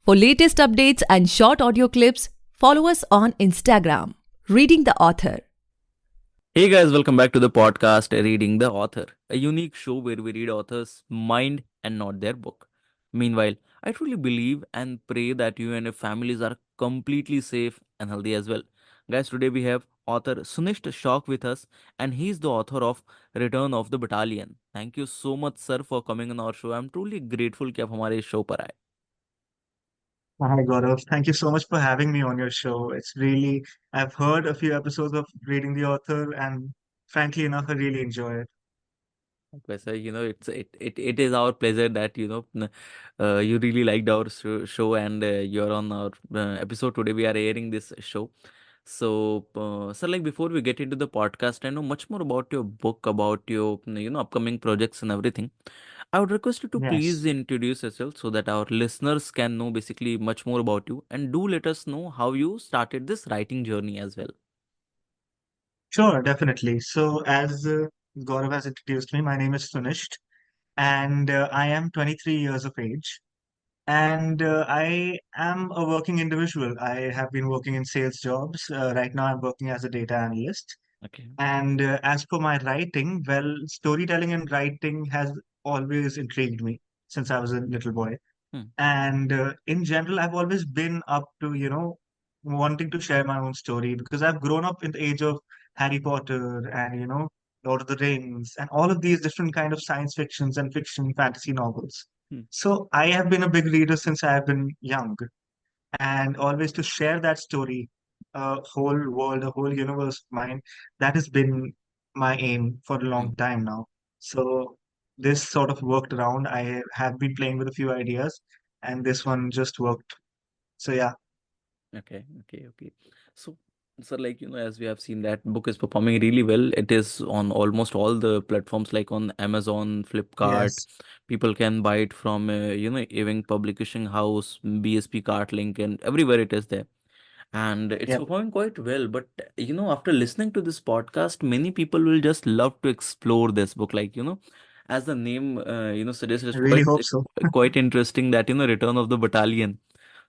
For latest updates and short audio clips, follow us on Instagram, Reading the Author. Hey guys, welcome back to the podcast Reading the Author, a unique show where we read authors' mind and not their book. Meanwhile, I truly believe and pray that you and your families are completely safe and healthy as well. Guys, today we have author Sunishthh Shauq with us, and he's the author of Return of the Battalion. Thank you so much, sir, for coming on our show. I'm truly grateful कि आप हमारे show पर आए. Hi, Gaurav. Thank you so much for having me on your show. I've heard a few episodes of Reading the Author, and frankly enough, I really enjoy it. Vesa, it is our pleasure that you really liked our show and you're on our episode today. We are airing this show. So, sir, like before we get into the podcast, I know much more about your book, about your upcoming projects and everything. I would request you to please Yes, introduce yourself so that our listeners can know basically much more about you, and do let us know how you started this writing journey as well. sure, definitely. So, as Gaurav has introduced me, my name is Sunishth, and I am 23 years of age. And I am a working individual. I have been working in sales jobs. Right now, I'm working as a data analyst. Okay. And as for my writing, well, storytelling and writing has always intrigued me since I was a little boy. Hmm. And in general, I've always been up to, wanting to share my own story because I've grown up in the age of Harry Potter and, Lord of the Rings and all of these different kind of science fictions and fiction fantasy novels. Hmm. So I have been a big reader since I have been young, and always to share that story, a whole world, a whole universe of mine, that has been my aim for a Hmm. long time now. So this sort of worked around. I have been playing with a few ideas, and this one just worked. So yeah, Okay. So, sir, like, as we have seen, that book is performing really well. It is on almost all the platforms, like on Amazon, Flipkart. yes, People can buy it from, Ewing Publishing House, BSP Cart Link, and everywhere it is there. And it's yeah, performing quite well. But, after listening to this podcast, many people will just love to explore this book. Like, as the name, suggests, I it's really quite, hope so. quite interesting that, Return of the Battalion.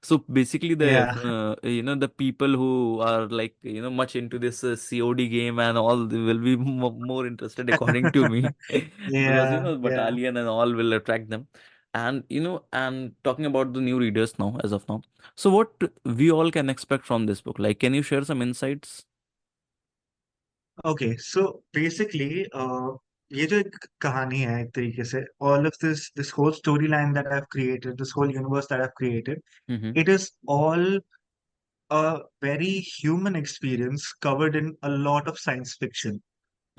So basically, Yeah, the people who are like much into this COD game and all, they will be more interested, according to me, because yeah, yeah. battalion and all will attract them. And and talking about the new readers now, as of now, so what we all can expect from this book? Like, can you share some insights? Okay, so basically, ये जो एक कहानी है एक तरीके से, all of this whole storyline that I've created, this whole universe that I've created, Mm-hmm. it is all a very human experience covered in a lot of science fiction.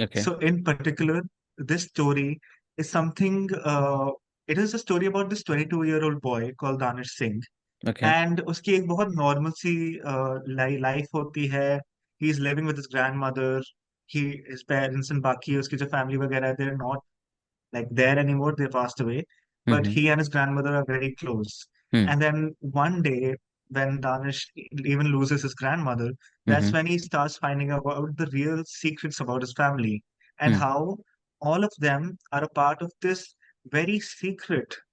Okay. So, in particular, this story is something, it is a story about this 22-year-old boy called Danish Singh. Okay. And उसकी एक बहुत normal सी life होती है. He is living with his grandmother. He his parents and बाकी उसकी जो family वगैरह है, they're not like there anymore. They passed away. But Mm-hmm. he and his grandmother are very close. Mm-hmm. And then one day, when Danish even loses his grandmother, that's Mm-hmm. when he starts finding out about the real secrets about his family and how all of them are a part of this very secret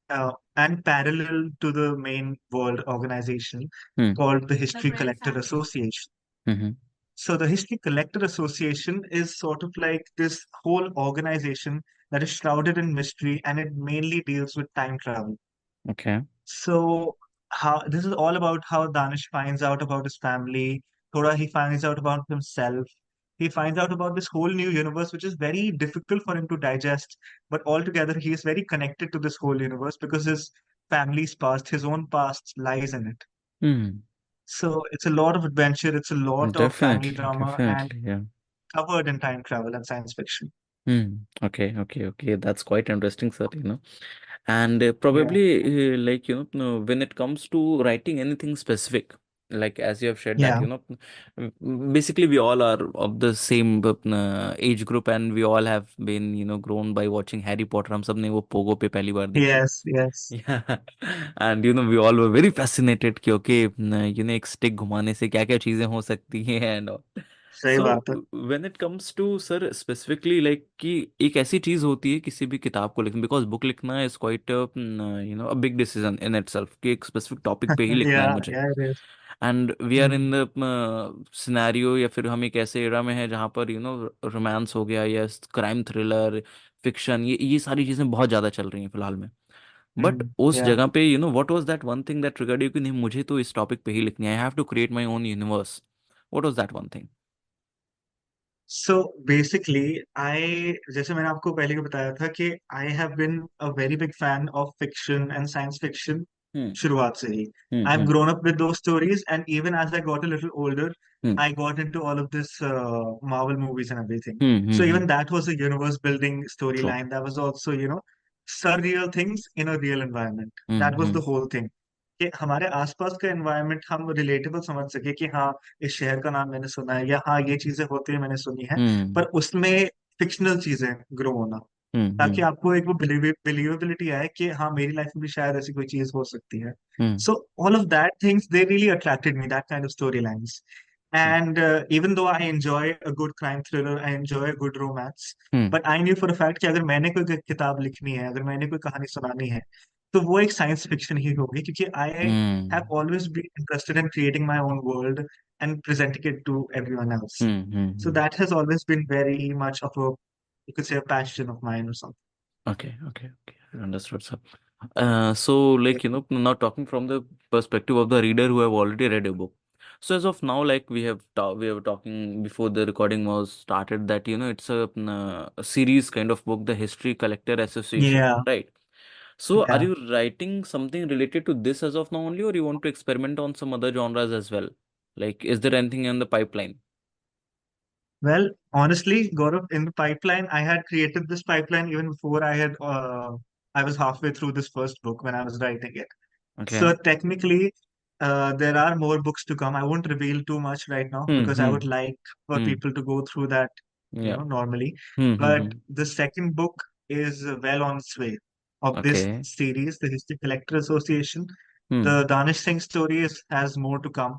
and parallel to the main world organization Mm-hmm. called the History Collector Association. Mm-hmm. So the History Collector Association is sort of like this whole organization that is shrouded in mystery, and it mainly deals with time travel. Okay. So how this is all about how Danish finds out about his family. Thoda he finds out about himself. He finds out about this whole new universe, which is very difficult for him to digest. But altogether, he is very connected to this whole universe because his family's past, his own past, lies in it. Mm. So it's a lot of adventure. It's a lot of family Definitely, drama and definitely, yeah. covered in time travel and science fiction. Okay. That's quite interesting, sir. And Yeah. probably like when it comes to writing anything specific, like as you have shared that Yeah. basically we all are of the same age group, and we all have been grown by watching Harry Potter. हम सब ने वो Pogo पे पहली बार देखी. Yes. Yes. Yeah. And we all were very fascinated कि okay, एक stick घुमाने से क्या क्या चीजें हो सकती हैं and all. सही सो बात है। When it comes to sir specifically like कि एक ऐसी चीज होती है किसी भी किताब को लिखना, बिकॉज बुक लिखना is quite a big decision in itself कि एक स्पेसिफिक टॉपिक पे ही लिखना है या मुझे। या it is. And we are in the scenario, या फिर हम एक ऐसे एरा में है जहाँ पर रोमांस हो गया या क्राइम थ्रिलर, फिक्शन, ये सारी चीजें बहुत ज्यादा चल रही हैं फिलहाल में। बट उस या जगह पे what was that one thing that triggered you कि नहीं, मुझे तो इस टॉपिक पे ही लिखनी है, I have to create my own universe. What was that one thing? So basically I, जैसे मैंने आपको पहले भी बताया था कि I have been a very big fan of fiction and science fiction hmm शुरुआत से ही। I have hmm grown up with those stories and even as I got a little older hmm I got into all of this Marvel movies and everything. So hmm. even that was a universe building true. storyline. That was also, surreal things in a real environment. That was hmm the whole thing. कि हमारे आसपास का environment हम relatable समझ सके कि हाँ, इस शहर का नाम मैंने सुना है, या हाँ ये चीजें होती है मैंने सुनी है, हम्म पर उसमें फिक्शनल चीजें ग्रो होना, ताकि हम्म आपको एक वो बिलीवेबिलिटी आए कि हाँ मेरी लाइफ में भी शायद ऐसी कोई चीज हो सकती है। Hmm so all of that things they really attracted me, that kind of storylines. And even though I enjoy a good crime thriller, I enjoy a good romance, hmm but I knew for a fact कि अगर मैंने कोई किताब लिखनी है, अगर मैंने कोई कहानी सुनानी है, तो वो एक साइंस फिक्शन ही होगी, क्योंकि I hmm have always been interested in creating my own world and presenting it to everyone else. So hmm. that has always been very much of a, you could say, a passion of mine or something. Okay, understood, sir. So, like, now talking from the perspective of the reader who have already read a book. So, as of now, like we were talking before the recording was started that it's a series kind of book, the History Collector Association, Yeah, right? So, are yeah. you writing something related to this as of now only, or you want to experiment on some other genres as well? Like, is there anything in the pipeline? Well, honestly, Gaurav, in the pipeline, I had created this pipeline even before I was halfway through this first book when I was writing it. Okay. So technically, there are more books to come. I won't reveal too much right now because I would Hmm. like for Hmm. people to go through that, Yeah. normally. But Hmm. the second book is well on its way of this Okay. series, the History Collector Association. Hmm. The Danish Singh story has more to come,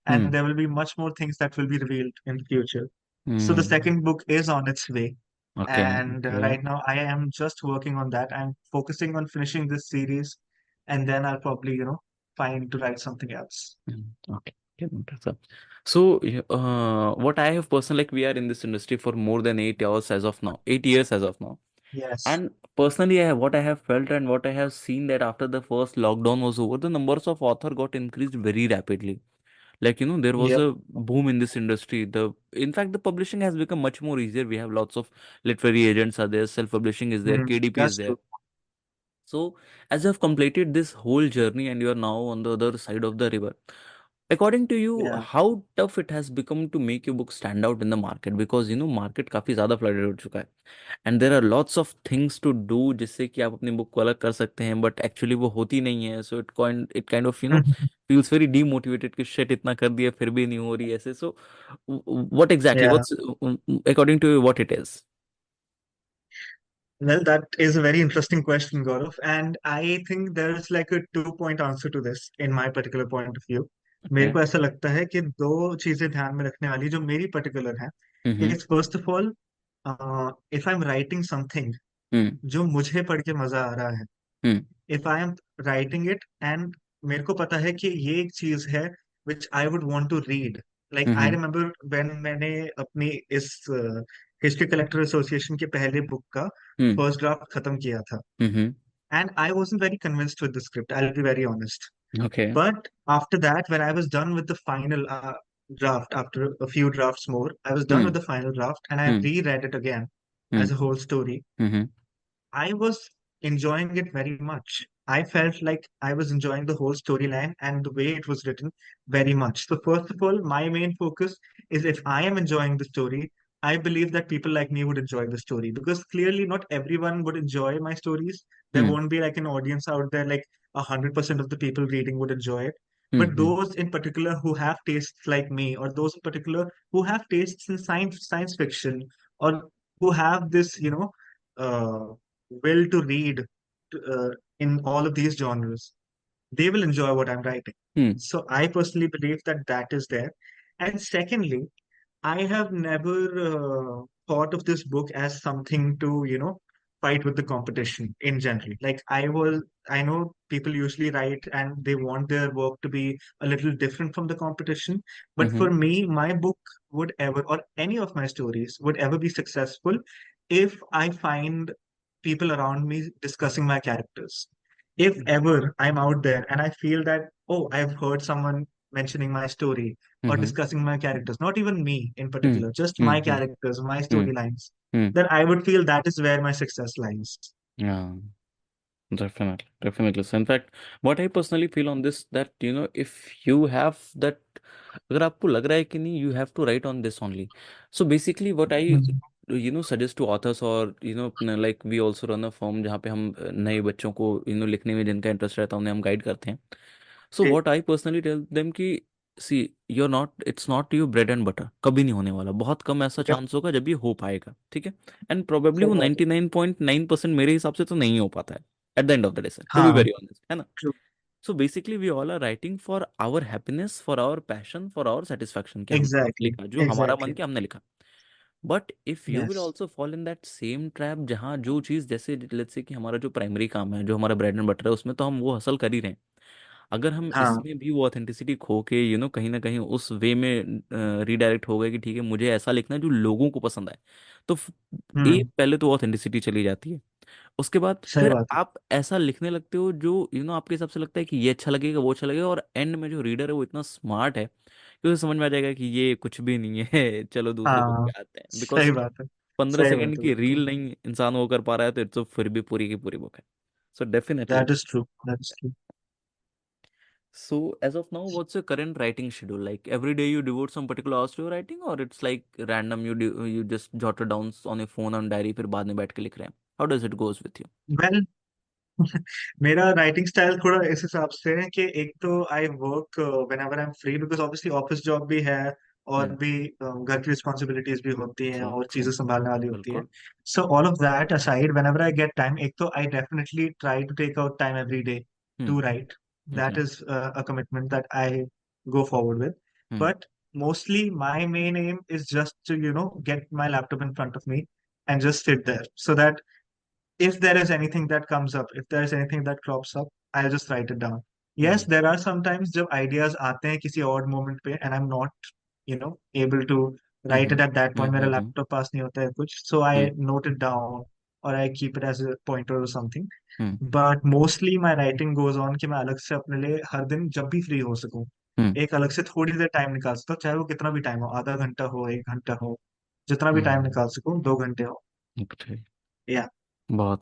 and Hmm. there will be much more things that will be revealed in the future. So the Hmm. second book is on its way, Okay. and Okay. right now I am just working on that. I'm focusing on finishing this series, and then I'll probably, find to write something else. Okay. Okay. Noted, sir. So, what I have personally, like, we are in this industry for more than 8 years as of now, 8 years as of now. Yes. And personally, what I have felt and what I have seen that after the first lockdown was over, the numbers of author got increased very rapidly. Like, there was Yep. a boom in this industry. In fact, the publishing has become much more easier. We have lots of literary agents are there, self-publishing is there, KDP is That's there. true. So, as you have completed this whole journey and you are now on the other side of the river, according to you, Yeah. how tough it has become to make your book stand out in the market? Because market काफी ज़्यादा flooded हो चुका है, and there are lots of things to do जिससे कि आप अपनी book को अलग कर सकते हैं, but actually वो होती नहीं है. So it kind of feels very demotivated कि shit इतना कर दिया फिर भी नहीं हो रही ऐसे. So what exactly? Yeah. What's according to you what it is? Well, that is a very interesting question, Gaurav. And I think there's like a two-point answer to this in my particular point of view. मेरे Okay. को ऐसा लगता है कि दो चीजें ध्यान में रखने वाली जो मेरी पर्टिकुलर है, Mm-hmm. Is first of all, if I am writing something Mm-hmm. जो मुझे पढ़ के मजा आ रहा है, if I am writing it and मेरे को पता है कि ये एक चीज है which I would want to read. Like I Mm-hmm. Remember when मैंने अपनी इस हिस्ट्री कलेक्टर एसोसिएशन के पहले बुक का Mm-hmm. फर्स्ट ड्राफ्ट खत्म किया था, Mm-hmm. and I wasn't very convinced with the script, I'll be very honest. Okay. But after that, when I was done with the final draft, after a few drafts more, I was done with Mm-hmm. the final draft and I reread it again as a whole story. Mm-hmm. I was enjoying it very much. I felt like I was enjoying the whole storyline and the way it was written very much. So, first of all, my main focus is if I am enjoying the story, I believe that people like me would enjoy the story, because clearly not everyone would enjoy my stories. There Mm-hmm. won't be like an audience out there like 100% of the people reading would enjoy it. But Mm-hmm. those in particular who have tastes like me, or those in particular who have tastes in science fiction, or who have this, will to read uh, in all of these genres, they will enjoy what I'm writing. Mm-hmm. So I personally believe that that is there. And secondly, I have never thought of this book as something to, fight with the competition in general. I know people usually write and they want their work to be a little different from the competition. But for Mm-hmm. me, my book would ever, or any of my stories would ever be successful if I find people around me discussing my characters. If ever I'm out there and I feel that, oh, I've heard someone mentioning my story or Mm-hmm. discussing my characters, not even me in Hmm. particular, just my Hmm. characters, my Hmm. storylines, Hmm. then I would feel that is where my success lies. Yeah. Definitely, definitely. So in fact, what I personally feel on this, that if you have that, अगर आपको लग रहा है कि नहीं, you have to write on this only. So basically, what I Mhm. suggest to authors, or like we also run a firm जहाँ पे हम नए बच्चों को लिखने में जिनका इंटरेस्ट रहता है उन्हें हम गाइड करते हैं. So ji, what I personally tell them कि see, it's not your bread and butter. कभी नहीं होने वाला, बहुत कम ऐसा yep, चांस होगा जब ये हो पाएगा, ठीक है. एंड प्रोबेबली सही वो बात है। 99.9% मेरे हिसाब से तो नहीं हो पाता है at the end of the day, to be हाँ, वेरी ऑनेस्ट, है ना. True, so basically we all are writing for our happiness, for our passion, for our satisfaction, कि हमने कुछ एग्जैक्टली, लिखा जो हमारा मन एग्जैक्टली, किया हमने लिखा. But if you will yes, also fall in that same trap, जहाँ जो चीज़, जैसे लेट्स से कि हमारा जो प्राइमरी काम है, जो हमारा ब्रेड एंड बटर है, उसमें तो हम वो हसल कर ही रहे हैं. अगर हम हाँ, इसमें भी वो ऑथेंटिसिटी खो के कहीं ना कहीं उस वे में रीडायरेक्ट हो गए कि ठीक है मुझे ऐसा लिखना है जो लोगों को पसंद आए, तो हम्म, पहले तो ऑथेंटिसिटी चली जाती है. उसके बाद सही फिर बात है। आप ऐसा लिखने लगते हो जो आपके हिसाब से लगता है कि ये अच्छा लगेगा, वो अच्छा लगेगा, और एंड में जो रीडर है वो इतना स्मार्ट है कि उसे समझ में आ जाएगा कि ये कुछ भी नहीं है, चलो दूसरे बुक हाँ, पे आते हैं, बिकॉज सही बात है, 15 सेकंड है, की बिल्कुल। रील नहीं इंसान वो कर पा रहा है, तो इट्स फिर भी पूरी की पूरी बुक है. So definitely. That is true, that is true. So, as of now, what's your current writing schedule? Like every day you devote some particular hours to your writing, or it's like random, you just jot it down on your phone on diary, फिर बाद में बैठ के लिख रहे हैं. How does it goes with you? Well, मेरा writing style थोड़ा इस हिसाब से है कि एक तो I work when ever I am free, because obviously office job भी है और Hmm. भी घर की रिस्पॉन्सिबिलिटीज भी होती हैं True, और चीजें true. संभालने वाली होती है. बिल्कुल. So all of that aside, whenever I get time, एक तो I definitely try to take out time every day Hmm. To write. That Okay. Is a commitment that I go forward with. Hmm. But mostly my main aim is just to get my laptop in front of me and just sit there, so that if there is anything that comes up, if there is anything that crops up, I'll just write it down. Yes, Hmm. there are sometimes जब ideas आते हैं किसी odd moment पे and I'm not, able to write Hmm. it at that Hmm. point, मेरा Hmm. laptop पास नहीं होता है कुछ, so Hmm. I note it down or I keep it as a pointer or something. Hmm. But mostly my writing goes on कि मैं अलग से अपने लिए हर दिन जब भी फ्री हो सकूं, Hmm. एक अलग से थोड़ी देर टाइम निकाल सकता हूँ, चाहे वो कितना भी टाइम हो, आधा घंटा हो, 1 घंटा हो, जितना भी टाइम Hmm. निकाल सकूं, 2 घंटे हो. Okay. या, बहुत,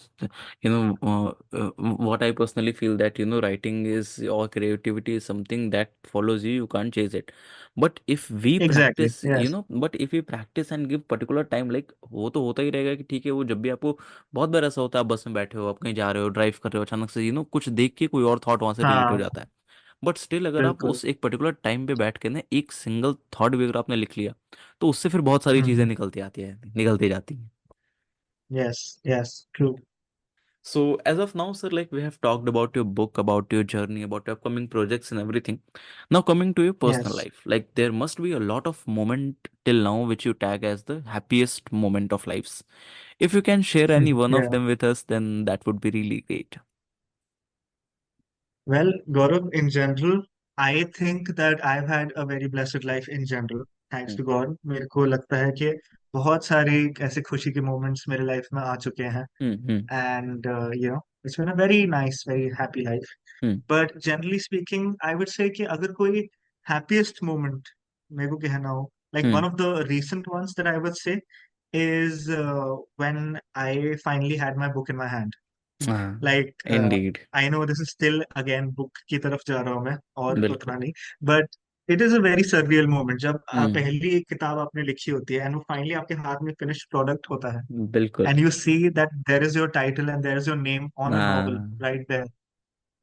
what I personally feel that writing is, or creativity is something that follows you can't chase it. But if we exactly, practice, yes. but if we practice and give particular time, like वो तो होता ही रहेगा कि ठीक है, वो जब भी आपको, बहुत बार ऐसा होता है, आप बस में बैठे हो, आप कहीं जा रहे हो, ड्राइव कर रहे हो, अचानक से कुछ देख के कोई और थॉट वहां से रिलेट हो हाँ, जाता है. बट स्टिल अगर आप बिल्कुल. उस एक पर्टिकुलर टाइम पे बैठ के ना एक सिंगल थॉट भी अगर आपने लिख लिया, तो उससे फिर बहुत सारी चीजें हम्म. निकलती आती है, निकलती जाती हैं. Yes, yes, true. So, as of now, sir, like we have talked about your book, about your journey, about your upcoming projects and everything. Now, coming to your personal yes. life, like there must be a lot of moment till now which you tag as the happiest moment of lives. If you can share any one of Yeah. them with us, then that would be really great. Well, Gaurav, in general, I think that I've had a very blessed life in general. Thanks Hmm. to God. मेरे को लगता है कि बहुत सारे ऐसे खुशी के moments मेरे लाइफ में आ चुके हैं. Hmm. Hmm. And, it's been a very nice, very happy life. Hmm. But generally speaking, I would say कि अगर कोई happiest moment मेरे को कहना हो, like Hmm. one of the recent ones that I would say is when I finally had my book in my hand. Ah, Like, indeed. I know this is still again book की तरफ जा रहा हूँ मैं और बिल्कुल. उतना नहीं, but it is a very surreal moment जब Hmm. पहली एक किताब आपने लिखी होती है and वो finally आपके हाथ में finished product होता है बिल्कुल. and you see that there is your title and there is your name on a novel Ah. right there.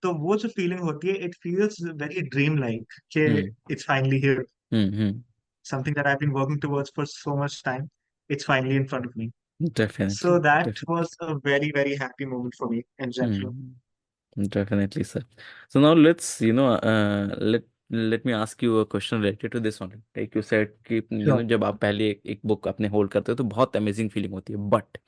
तो वो जो feeling होती है, it feels very dream like कि Hmm. it's finally here, Hmm. Hmm. something that I've been working towards for so much time, it's finally in front of me. So Definitely. that Definitely. was a very, very happy moment for me in general. Hmm. Definitely, sir. So now let's, let me ask you a question related to this only. Like you said कि Sure. जब आप पहले एक book अपने hold करते हो तो बहुत अमेजिंग फीलिंग होती है, बट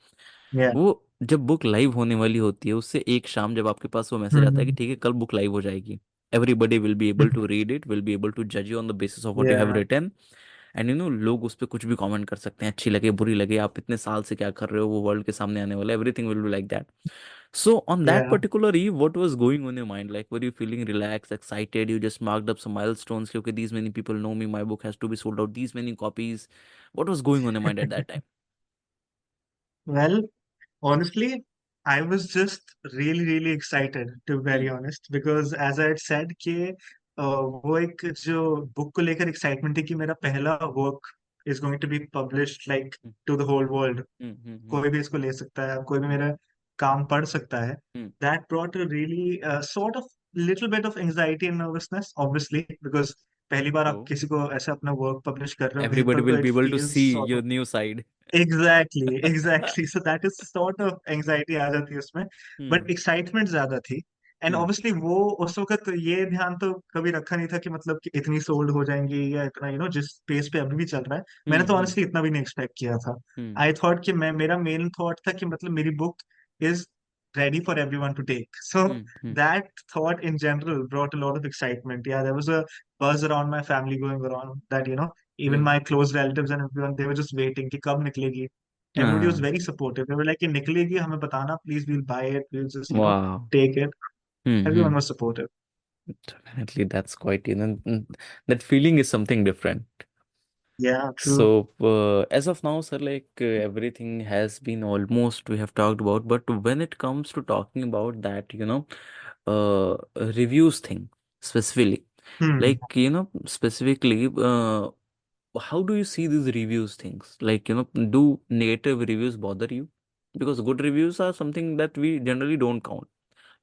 Yeah. वो जब बुक लाइव होने वाली होती है उससे एक शाम जब आपके पास वो मैसेज आता है कि Hmm. ठीक है कल बुक लाइव हो जाएगी, everybody will be able to read it, will be able to जज you on the basis of what you have Yeah. Written, and लोग उस पर कुछ भी कमेंट कर सकते हैं, अच्छी लगे बुरी लगे, आप इतने साल से क्या कर रहे हो, वो वर्ल्ड के सामने आने वाला है, everything will be like that. So on that Yeah. particular eve, what was going on your mind? Like, were you feeling relaxed, excited? You just marked up some milestones. कि, okay, these many people know me. My book has to be sold out. These many copies. What was going on your mind at that time? Well, honestly, I was just really, really excited, to be Hmm. very honest, because as I had said कि वो एक जो book को लेकर excitement थी कि मेरा पहला work is going to be published like Hmm. To the whole world, Hmm. Hmm. Hmm. कोई भी इसको ले सकता है, कोई भी Hmm. मेरा काम पढ़ सकता है. Hmm. That brought a really sort of little bit of anxiety and nervousness, obviously, because पहली बार आप So किसी को ऐसे अपना वर्क पब्लिश कर रहे हो कहीं everybody पर, will तो be it able to feels see sort your of. new side. Exactly, exactly. So that is sort of anxiety आ जाती है उसमें, Hmm. but excitement ज्यादा थी. And Hmm. ऑब्वियसली वो उस वक्त ये ध्यान तो कभी रखा नहीं था कि मतलब कि इतनी सोल्ड हो जाएंगी या इतना जिस पेस पे अभी भी चल रहा है. मैंने Hmm. तो Hmm. ऑनेस्टली इतना भी नहीं एक्सपेक्ट किया था. Hmm. आई थॉट कि मैं मेरा मेन थॉट था कि मतलब मेरी book is ready for everyone to take. So Hmm. Hmm. that thought in general brought a lot of excitement. Yeah, there was a buzz around my family going around that, even Hmm. my close relatives and everyone, they were just waiting कि कब निकलेगी. Everybody was Ah, very supportive. They were like कि निकलेगी हमें बताना, please, we'll buy it, we'll just, wow. take it. Hmm. Hmm. Everyone was supportive. Definitely, that's quite, that feeling is something different. Yeah, true. So, as of now, sir, like everything has been almost we have talked about, but when it comes to talking about that, reviews thing specifically, Hmm. like, specifically, how do you see these reviews things? Like, do negative reviews bother you? Because good reviews are something that we generally don't count.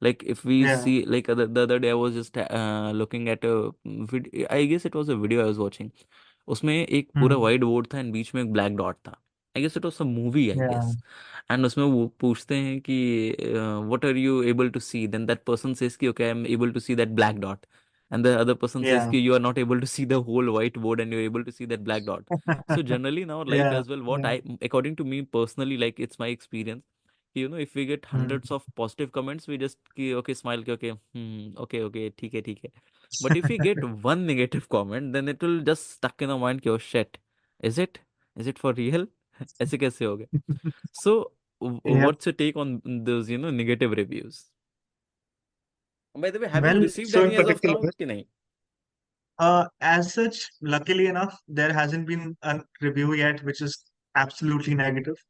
Like if we Yeah. see, like the other day I was just looking at a video, I guess it was a video I was watching. उसमें एक पूरा Hmm. White board था and बीच में एक black dot था. I guess it was a movie, I Yeah. Guess. And उसमें वो पूछते हैं कि what are you able to see, then that person says कि okay I am able to see that black dot, and the other person says Yeah. कि you are not able to see the whole white board and you're able to see that black dot. So generally in our life Yeah. as well, what Yeah. I, according to me personally, like it's my experience, if we get Hmm. hundreds of positive comments, we just कि okay smile कि okay okay okay ठीक है. But if we get one negative comment, then it will just stuck in our mind कि oh shit, is it is it for real? ऐसे कैसे हो गया? So Yep. what's your take on those negative reviews? By the way, have you Well, received so in any as of now particular, कि नहीं? as such, luckily enough, there hasn't been a review yet which is absolutely negative.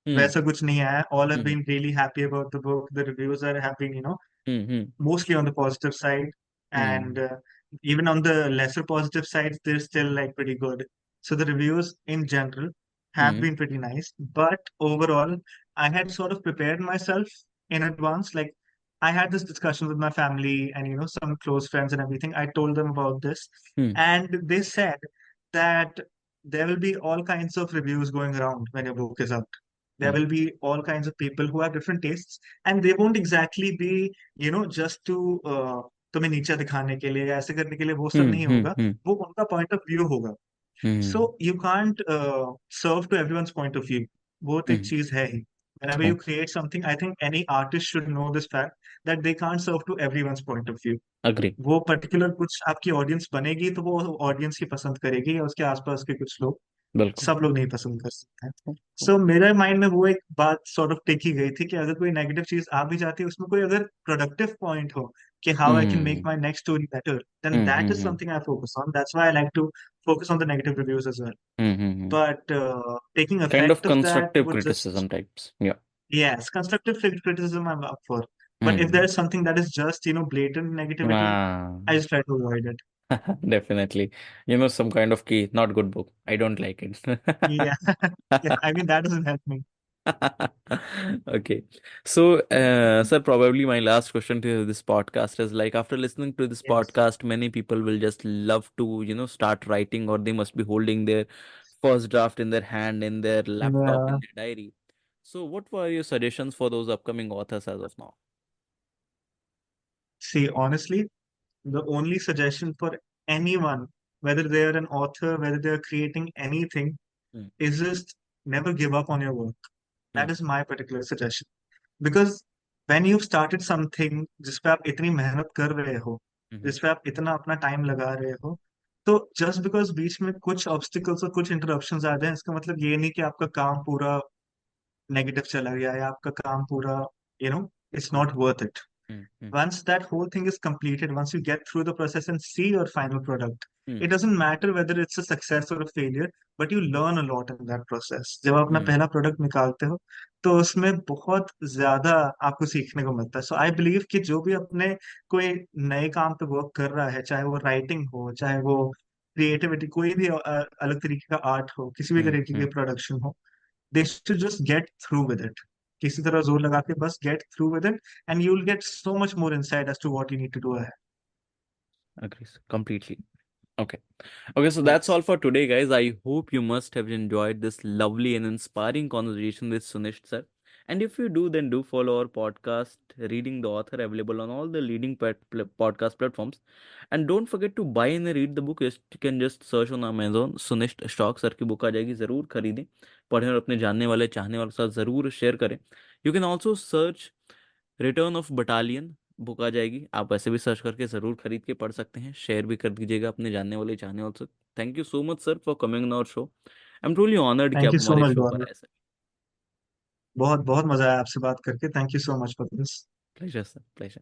Hmm. वैसा कुछ नहीं आया. All have Hmm. been really happy about the book. The reviews have been, Hmm. Hmm. mostly on the positive side, and Hmm. even on the lesser positive sides, they're still like pretty good. So the reviews in general have Hmm. been pretty nice, but overall, I had sort of prepared myself in advance. Like I had this discussion with my family and some close friends and everything. I told them about this, Hmm. and they said that there will be all kinds of reviews going around when your book is out. There Hmm. will be all kinds of people who have different tastes, and they won't exactly be just to तुम्हें नीचा दिखाने के लिए या ऐसे करने के लिए, वो सब Hmm. नहीं Hmm. होगा. Hmm. वो उनका पॉइंट ऑफ व्यू होगा. So Hmm. You can't serve to everyone's point of view. वो तो एक Hmm. चीज है ही. whenever you True. create something, I think any artist should know this fact that they can't serve to everyone's point of view. Agree. वो particular कुछ आपकी audience बनेगी तो वो ऑडियंस ही पसंद करेगी, या उसके आसपास के कुछ लोग. बिल्कुल. सब लोग नहीं पसंद कर सकते हैं. Hmm. सो मेरे माइंड में वो एक बात सॉर्ट ऑफ टिकी गई थी कि अगर कोई नेगेटिव चीज आ भी जाती है, उसमें कोई अगर प्रोडक्टिव पॉइंट हो कि how I can make Hmm. My next story better, then Hmm. That is Hmm. Something I focus on. That's why I like to focus on the negative reviews as well. Hmm. Hmm. But taking Kind of effect of that constructive would criticism just, types. Yeah. yes, constructive criticism I'm up for. But if Hmm. there's something that is just blatant negativity, Ah. I just try to avoid it. Definitely. Some kind of key, not good book. I don't like it. Yeah. Yeah, I mean that doesn't help me. Okay. So, sir, probably my last question to this podcast is like after listening to this Yes. podcast, many people will just love to, start writing, or they must be holding their first draft in their hand, in their laptop, Yeah. in their diary. So, what were your suggestions for those upcoming authors as of now? See, honestly, the only suggestion for anyone, whether they are an author, whether they are creating anything, Hmm. is just never give up on your work. Hmm. That is my particular suggestion. Because when you've started something जिस पे आप इतनी मेहनत कर रहे हो, Hmm. जिस पे आप इतना अपना टाइम लगा रहे हो, तो जस्ट बिकॉज बीच में कुछ ऑब्स्टिकल्स और कुछ इंटरप्शंस आ जाए, इसका मतलब ये नहीं कि आपका काम पूरा नेगेटिव चला गया या आपका काम पूरा, it's not worth it. Hmm. Hmm. Once that whole thing is completed, once you get through the process and see your final product, Hmm. it doesn't matter whether it's a success or a failure, but you learn a lot in that process. जब आप अपना Hmm. पहला product निकालते हो, तो उसमें बहुत ज्यादा आपको सीखने को मिलता है. सो आई बिलीव कि जो भी अपने कोई नए काम पे वर्क कर रहा है, चाहे वो राइटिंग हो, चाहे वो क्रिएटिविटी, कोई भी अलग तरीके का आर्ट हो, किसी भी Hmm. तरीके Hmm. की प्रोडक्शन हो, they should just get through with it. किसी तरह जोर लगा के बस get through with it, and you'll get so much more insight as to what you need to do ahead. Agrees completely. Okay. Okay, so that's Yes. all for today, guys. I hope you must have enjoyed this lovely and inspiring conversation with Sunishth sir. And if you do, then do follow our podcast, Reading the Author, available on all the leading podcast platforms. And don't forget to buy and read the book. You can just search on Amazon. सुनिश्त शौक sir की book आ जाएगी, ज़रूर खरीदें, पढ़ें और अपने जानने वाले चाहने वालों के साथ ज़रूर शेयर करें. You can also search return of battalion, book आ जाएगी. आप वैसे भी सर्च करके ज़रूर खरीद के पढ़ सकते हैं. शेयर भी कर दीजिएगा अपने जानने वाले चाहने वालों से. Thank you so much sir for coming on our show. I am truly honoured कि Thank आप you so हमारे much, शो पर Gaurav. आए सर. बहुत बहुत मजा आया आपसे बात करके. Thank you so much for this. Pleasure sir, pleasure.